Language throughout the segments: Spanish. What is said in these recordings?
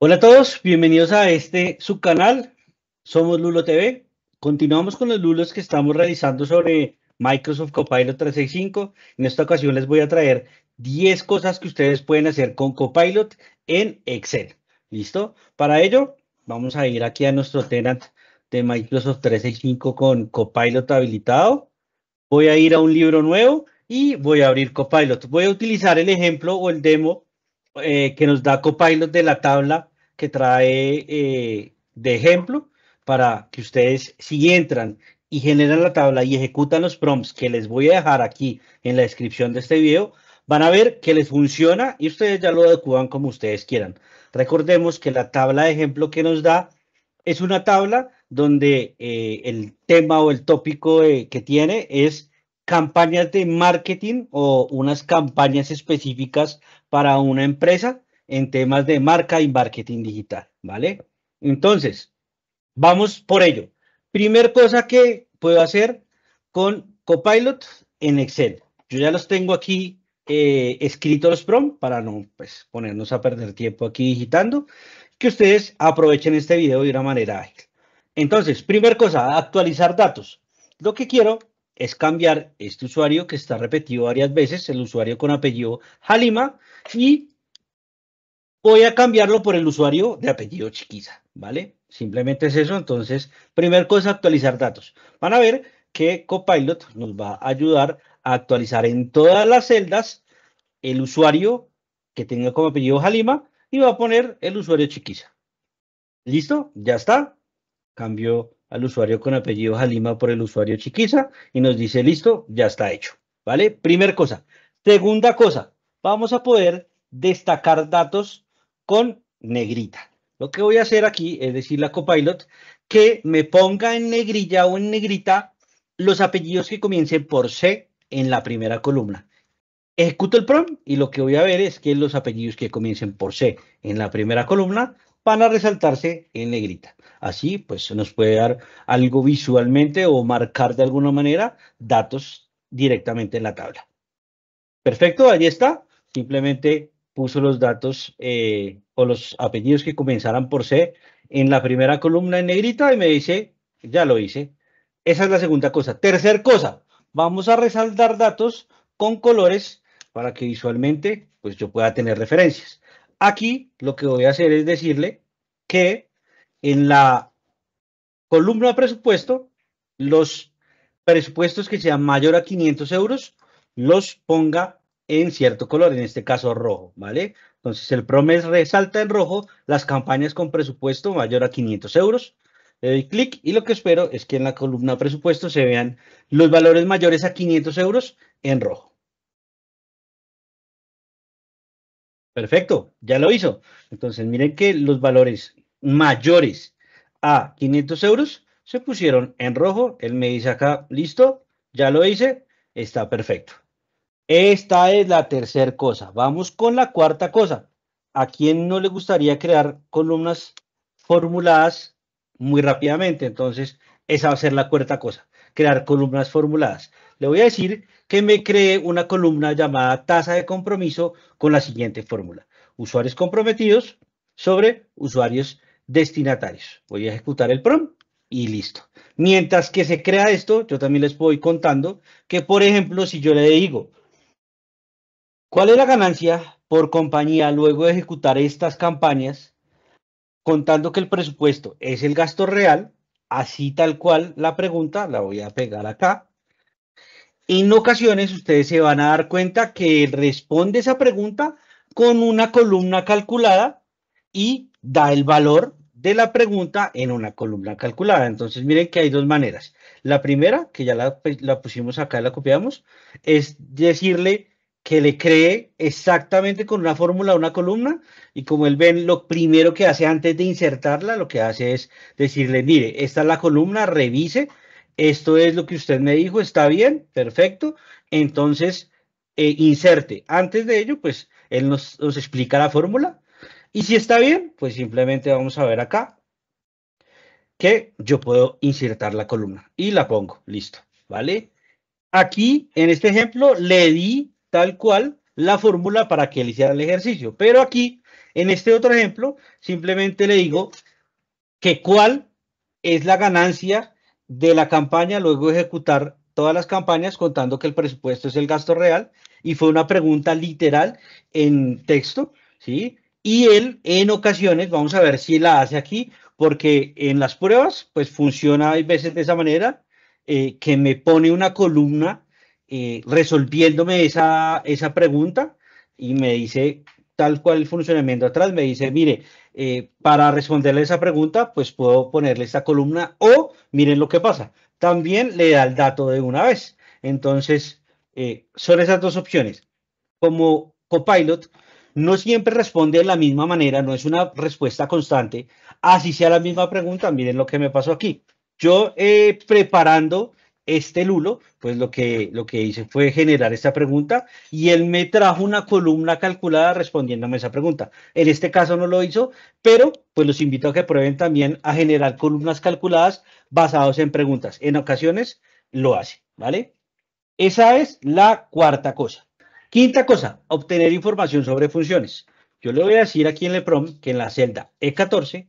Hola a todos, bienvenidos a este subcanal. Somos Lulo TV. Continuamos con los Lulos que estamos realizando sobre Microsoft Copilot 365. En esta ocasión les voy a traer 10 cosas que ustedes pueden hacer con Copilot en Excel. ¿Listo? Para ello, vamos a ir aquí a nuestro tenant de Microsoft 365 con Copilot habilitado. Voy a ir a un libro nuevo y voy a abrir Copilot. Voy a utilizar el ejemplo o el demo que nos da Copilot de la tabla que trae de ejemplo para que ustedes, si entran y generan la tabla y ejecutan los prompts que les voy a dejar aquí en la descripción de este video, van a ver que les funciona y ustedes ya lo adecuan como ustedes quieran. Recordemos que la tabla de ejemplo que nos da es una tabla donde el tema o el tópico que tiene es campañas de marketing o unas campañas específicas para una empresa en temas de marca y marketing digital, ¿vale? Entonces, vamos por ello. Primer cosa que puedo hacer con Copilot en Excel. Yo ya los tengo aquí escritos los prompts para no pues, ponernos a perder tiempo aquí digitando, que ustedes aprovechen este video de una manera ágil. Entonces, primer cosa, actualizar datos. Lo que quiero es cambiar este usuario que está repetido varias veces, el usuario con apellido Halima, y voy a cambiarlo por el usuario de apellido Chiquiza, ¿vale? Simplemente es eso. Entonces, primer cosa, actualizar datos. Van a ver que Copilot nos va a ayudar a actualizar en todas las celdas el usuario que tenga como apellido Halima y va a poner el usuario Chiquiza. ¿Listo? Ya está. Cambio al usuario con apellido Halima por el usuario Chiquiza y nos dice listo, ya está hecho. ¿Vale? Primer cosa. Segunda cosa, vamos a poder destacar datos con negrita. Lo que voy a hacer aquí es decirle a Copilot que me ponga en negrilla o en negrita los apellidos que comiencen por C en la primera columna. Ejecuto el prompt y lo que voy a ver es que los apellidos que comiencen por C en la primera columna van a resaltarse en negrita. Así, pues, nos puede dar algo visualmente o marcar de alguna manera datos directamente en la tabla. Perfecto, ahí está. Simplemente puso los datos o los apellidos que comenzaran por C en la primera columna en negrita y me dice, ya lo hice. Esa es la segunda cosa. Tercer cosa, vamos a resaltar datos con colores para que visualmente pues yo pueda tener referencias. Aquí lo que voy a hacer es decirle que en la columna presupuesto, los presupuestos que sean mayor a 500 euros, los ponga en cierto color, en este caso rojo, ¿vale? Entonces el PROMES resalta en rojo las campañas con presupuesto mayor a 500 euros. Le doy clic y lo que espero es que en la columna presupuesto se vean los valores mayores a 500 euros en rojo. Perfecto, ya lo hizo. Entonces miren que los valores mayores a 500 euros se pusieron en rojo. Él me dice acá, listo, ya lo hice, está perfecto. Esta es la tercera cosa. Vamos con la cuarta cosa. ¿A quién no le gustaría crear columnas formuladas muy rápidamente? Entonces, esa va a ser la cuarta cosa, crear columnas formuladas. Le voy a decir que me cree una columna llamada tasa de compromiso con la siguiente fórmula. Usuarios comprometidos sobre usuarios destinatarios. Voy a ejecutar el prompt y listo. Mientras que se crea esto, yo también les voy contando que, por ejemplo, si yo le digo, ¿cuál es la ganancia por compañía luego de ejecutar estas campañas, contando que el presupuesto es el gasto real? Así tal cual la pregunta, la voy a pegar acá. En ocasiones ustedes se van a dar cuenta que responde esa pregunta con una columna calculada y da el valor de la pregunta en una columna calculada. Entonces miren que hay dos maneras. La primera, que ya la pusimos acá, la copiamos, es decirle que le cree exactamente con una fórmula una columna y como él ven, lo primero que hace antes de insertarla, lo que hace es decirle, mire, esta es la columna, revise, esto es lo que usted me dijo, está bien, perfecto. Entonces, inserte. Antes de ello, pues, él nos explica la fórmula. Y si está bien, pues simplemente vamos a ver acá que yo puedo insertar la columna y la pongo. Listo, ¿vale? Aquí, en este ejemplo, le di tal cual la fórmula para que él hiciera el ejercicio. Pero aquí, En este otro ejemplo, simplemente le digo que cuál es la ganancia de la campaña luego de ejecutar todas las campañas contando que el presupuesto es el gasto real y fue una pregunta literal en texto, ¿sí? Y él en ocasiones, vamos a ver si la hace aquí, porque en las pruebas pues funciona hay veces de esa manera, que me pone una columna resolviéndome esa pregunta y me dice tal cual el funcionamiento atrás, me dice, mire, para responderle esa pregunta, pues puedo ponerle esta columna o miren lo que pasa. También le da el dato de una vez. Entonces, son esas dos opciones. Como Copilot, no siempre responde de la misma manera, no es una respuesta constante. Así sea la misma pregunta, miren lo que me pasó aquí. Yo preparando este Lulo, pues lo que hice fue generar esta pregunta y él me trajo una columna calculada respondiéndome esa pregunta. En este caso no lo hizo, pero pues los invito a que prueben también a generar columnas calculadas basadas en preguntas. En ocasiones lo hace, ¿vale? Esa es la cuarta cosa. Quinta cosa, obtener información sobre funciones. Yo le voy a decir aquí en el prompt que en la celda E14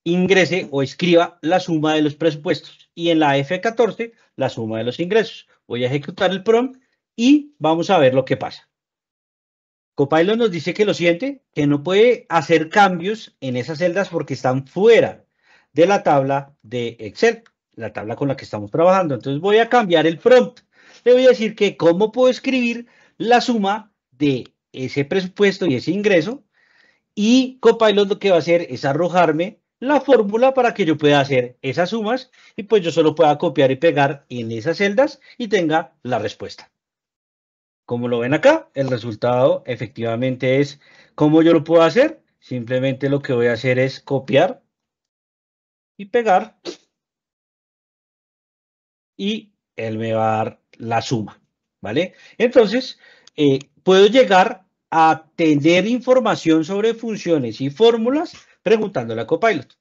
ingrese o escriba la suma de los presupuestos y en la F14 la suma de los ingresos. Voy a ejecutar el prompt y vamos a ver lo que pasa. Copilot nos dice que lo siente, que no puede hacer cambios en esas celdas porque están fuera de la tabla de Excel, la tabla con la que estamos trabajando. Entonces voy a cambiar el prompt. Le voy a decir que cómo puedo escribir la suma de ese presupuesto y ese ingreso. Y Copilot lo que va a hacer es arrojarme la fórmula para que yo pueda hacer esas sumas y pues yo solo pueda copiar y pegar en esas celdas y tenga la respuesta. Como lo ven acá, el resultado efectivamente es cómo yo lo puedo hacer. Simplemente lo que voy a hacer es copiar y pegar y él me va a dar la suma, ¿vale? Entonces, puedo llegar a tener información sobre funciones y fórmulas preguntándole a Copilot.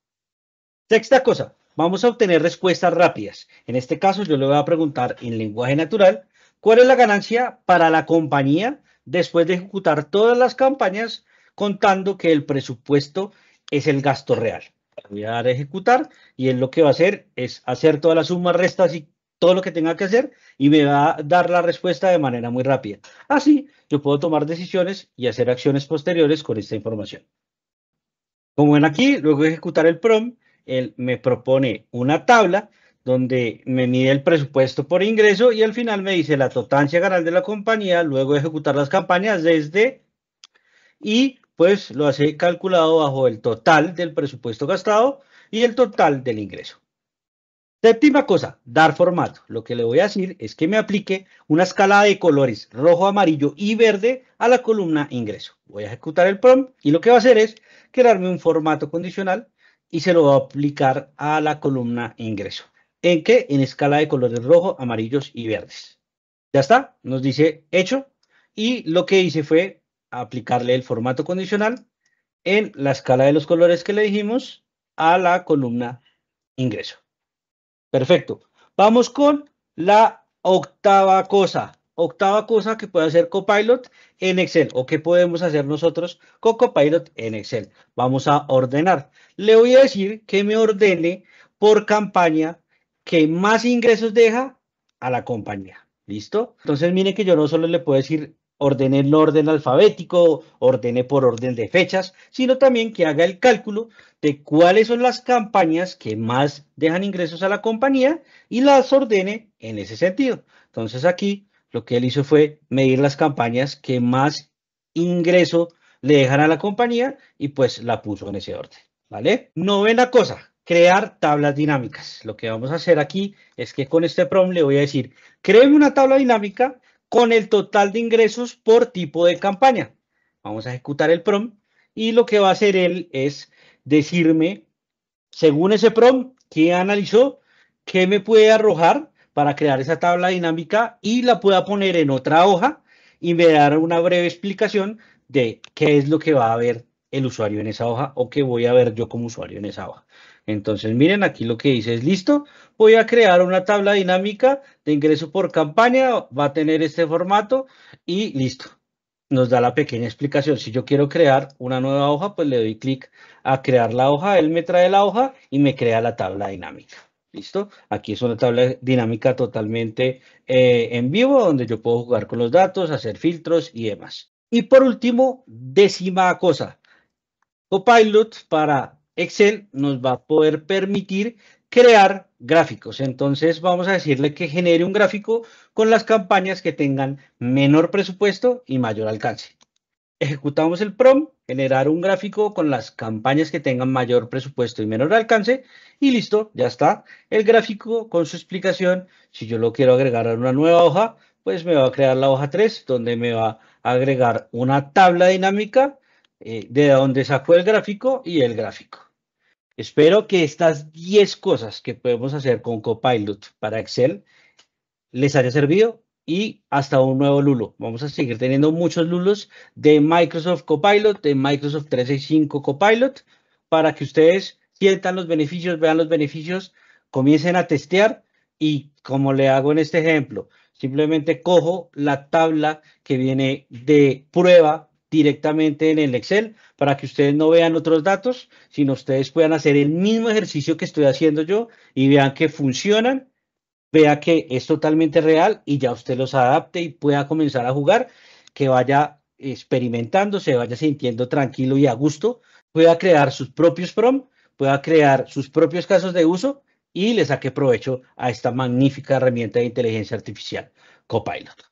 Sexta cosa, vamos a obtener respuestas rápidas. En este caso, yo le voy a preguntar en lenguaje natural, ¿cuál es la ganancia para la compañía después de ejecutar todas las campañas contando que el presupuesto es el gasto real? Voy a dar a ejecutar y él lo que va a hacer es hacer todas las sumas, restas y todo lo que tenga que hacer y me va a dar la respuesta de manera muy rápida. Así, yo puedo tomar decisiones y hacer acciones posteriores con esta información. Como ven aquí, luego de ejecutar el prompt, él me propone una tabla donde me mide el presupuesto por ingreso y al final me dice la totancia general de la compañía luego de ejecutar las campañas desde y pues lo hace calculado bajo el total del presupuesto gastado y el total del ingreso. Séptima cosa, dar formato. Lo que le voy a decir es que me aplique una escala de colores rojo, amarillo y verde a la columna ingreso. Voy a ejecutar el prompt y lo que va a hacer es crearme un formato condicional y se lo va a aplicar a la columna ingreso. ¿En qué? En escala de colores rojo, amarillos y verdes. Ya está, nos dice hecho y lo que hice fue aplicarle el formato condicional en la escala de los colores que le dijimos a la columna ingreso. Perfecto. Vamos con la octava cosa. Octava cosa que puede hacer Copilot en Excel o que podemos hacer nosotros con Copilot en Excel. Vamos a ordenar. Le voy a decir que me ordene por campaña que más ingresos deja a la compañía. ¿Listo? Entonces, miren que yo no solo le puedo decir ordene en orden alfabético, ordene por orden de fechas, sino también que haga el cálculo de cuáles son las campañas que más dejan ingresos a la compañía y las ordene en ese sentido. Entonces aquí lo que él hizo fue medir las campañas que más ingreso le dejan a la compañía y pues la puso en ese orden, ¿vale? Novena cosa, crear tablas dinámicas. Lo que vamos a hacer aquí es que con este prompt le voy a decir, créeme una tabla dinámica con el total de ingresos por tipo de campaña. Vamos a ejecutar el prompt y lo que va a hacer él es decirme, según ese prompt, qué analizó, qué me puede arrojar para crear esa tabla dinámica y la pueda poner en otra hoja y me dar una breve explicación de qué es lo que va a ver el usuario en esa hoja o qué voy a ver yo como usuario en esa hoja. Entonces, miren, aquí lo que dice es listo. Voy a crear una tabla dinámica de ingreso por campaña. Va a tener este formato y listo. nos da la pequeña explicación. Si yo quiero crear una nueva hoja, pues le doy clic a crear la hoja, él me trae la hoja y me crea la tabla dinámica. ¿Listo? Aquí es una tabla dinámica totalmente en vivo, donde yo puedo jugar con los datos, hacer filtros y demás. Y por último, décima cosa, Copilot para Excel nos va a poder permitir crear gráficos. Entonces vamos a decirle que genere un gráfico con las campañas que tengan menor presupuesto y mayor alcance. Ejecutamos el prompt, generar un gráfico con las campañas que tengan mayor presupuesto y menor alcance y listo, ya está. El gráfico con su explicación, si yo lo quiero agregar a una nueva hoja, pues me va a crear la hoja 3, donde me va a agregar una tabla dinámica de donde sacó el gráfico y el gráfico. Espero que estas 10 cosas que podemos hacer con Copilot para Excel les haya servido y hasta un nuevo Lulo. Vamos a seguir teniendo muchos Lulos de Microsoft Copilot, de Microsoft 365 Copilot, para que ustedes sientan los beneficios, vean los beneficios, comiencen a testear y como le hago en este ejemplo, simplemente cojo la tabla que viene de prueba directamente en el Excel para que ustedes no vean otros datos, sino ustedes puedan hacer el mismo ejercicio que estoy haciendo yo y vean que funcionan, vea que es totalmente real y ya usted los adapte y pueda comenzar a jugar, que vaya experimentando, se vaya sintiendo tranquilo y a gusto, pueda crear sus propios prompts, pueda crear sus propios casos de uso y le saque provecho a esta magnífica herramienta de inteligencia artificial, Copilot.